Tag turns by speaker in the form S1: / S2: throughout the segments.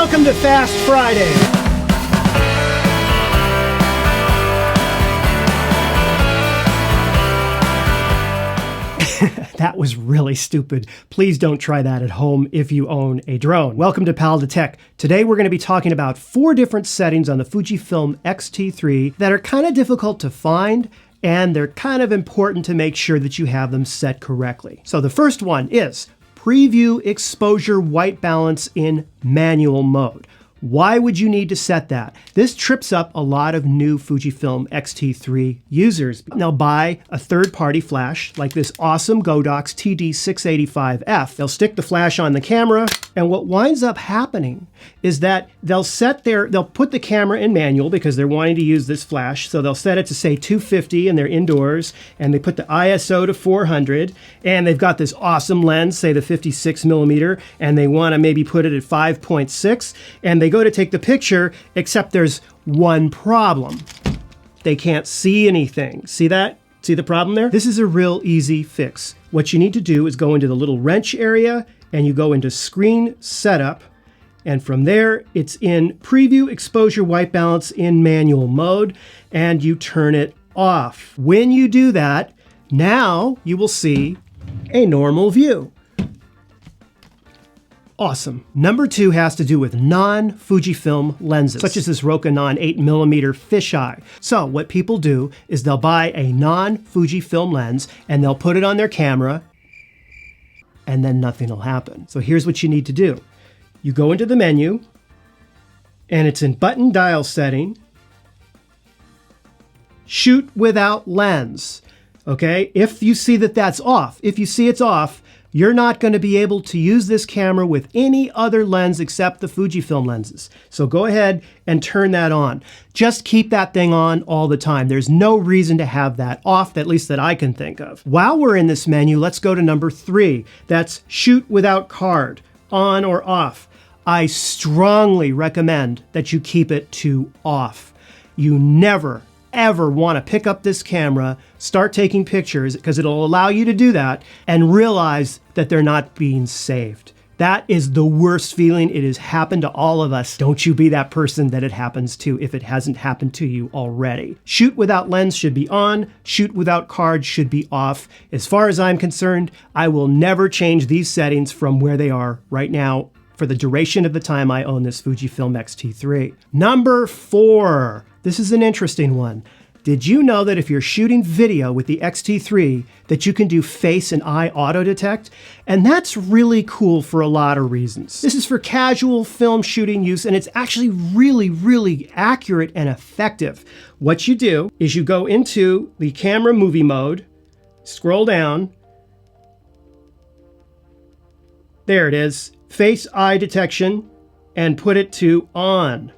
S1: Welcome to Fast Friday. That was really stupid. Please don't try that at home if you own a drone. Welcome to Pal to Tech. Today we're going to be talking about 4 different settings on the Fujifilm X-T3 that are kind of difficult to find, and they're kind of important to make sure that you have them set correctly. So the first one is Preview Exposure White Balance in manual mode. Why would you need to set that? This trips up a lot of new Fujifilm X-T3 users. They'll buy a third-party flash like this awesome Godox TD685F. They'll stick the flash on the camera, and what winds up happening is that they'll put the camera in manual because they're wanting to use this flash. So they'll set it to say 250 and they're indoors, and they put the ISO to 400, and they've got this awesome lens, say the 56mm, and they want to maybe put it at 5.6, and they go to take the picture, except there's one problem. They can't see anything. See that? See the problem there? This is a real easy fix. What you need to do is go into the little wrench area and you go into Screen Setup, and from there it's in Preview Exposure White Balance in manual mode, and you turn it off. When you do that, now you will see a normal view. Awesome. Number 2 has to do with non-Fujifilm lenses, such as this Rokinon 8mm fisheye. So what people do is they'll buy a non-Fujifilm lens and they'll put it on their camera, and then nothing will happen. So here's what you need to do. You go into the menu, and it's in button dial setting, shoot without lens. Okay? If you see that that's off, if you see it's off, you're not going to be able to use this camera with any other lens except the Fujifilm lenses. So go ahead and turn that on. Just keep that thing on all the time. There's no reason to have that off, at least that I can think of. While we're in this menu, let's go to number 3. That's shoot without card, on or off. I strongly recommend that you keep it to off. You never ever want to pick up this camera, start taking pictures, because it'll allow you to do that, and realize that they're not being saved. That is the worst feeling. It has happened to all of us. Don't you be that person that it happens to if it hasn't happened to you already. Shoot without lens should be on. Shoot without card should be off. As far as I'm concerned, I will never change these settings from where they are right now for the duration of the time I own this Fujifilm X-T3. Number 4. This is an interesting one. Did you know that if you're shooting video with the X-T3 that you can do face and eye auto detect? And that's really cool for a lot of reasons. This is for casual film shooting use, and it's actually really, really accurate and effective. What you do is you go into the camera movie mode, scroll down. There it is, face eye detection, and put it to on.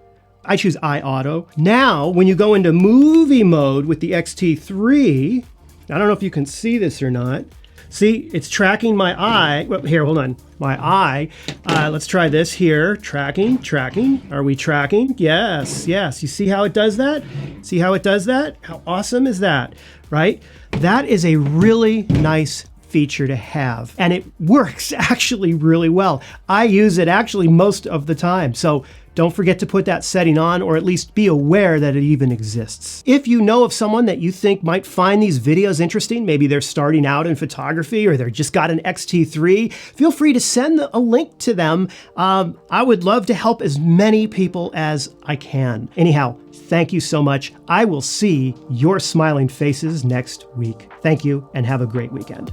S1: I choose Eye Auto. Now, when you go into movie mode with the X-T3, I don't know if you can see this or not. See, it's tracking my eye. Well, here, hold on. My eye. Let's try this here. Tracking. Are we tracking? Yes. You see how it does that? See how it does that? How awesome is that, right? That is a really nice feature to have, and it works actually really well. I use it actually most of the time, so don't forget to put that setting on, or at least be aware that it even exists. If you know of someone that you think might find these videos interesting, maybe they're starting out in photography or they're just got an X-T3, feel free to send a link to them. I would love to help as many people as I can. Anyhow, thank you so much. I will see your smiling faces next week. Thank you, and have a great weekend.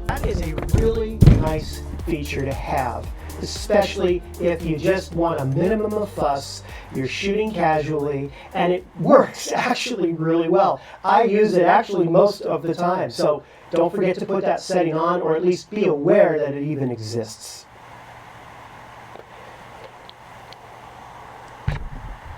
S1: That is a really nice feature to have, especially if you just want a minimum of fuss, you're shooting casually, and it works actually really well. I use it actually most of the time, so don't forget to put that setting on, or at least be aware that it even exists.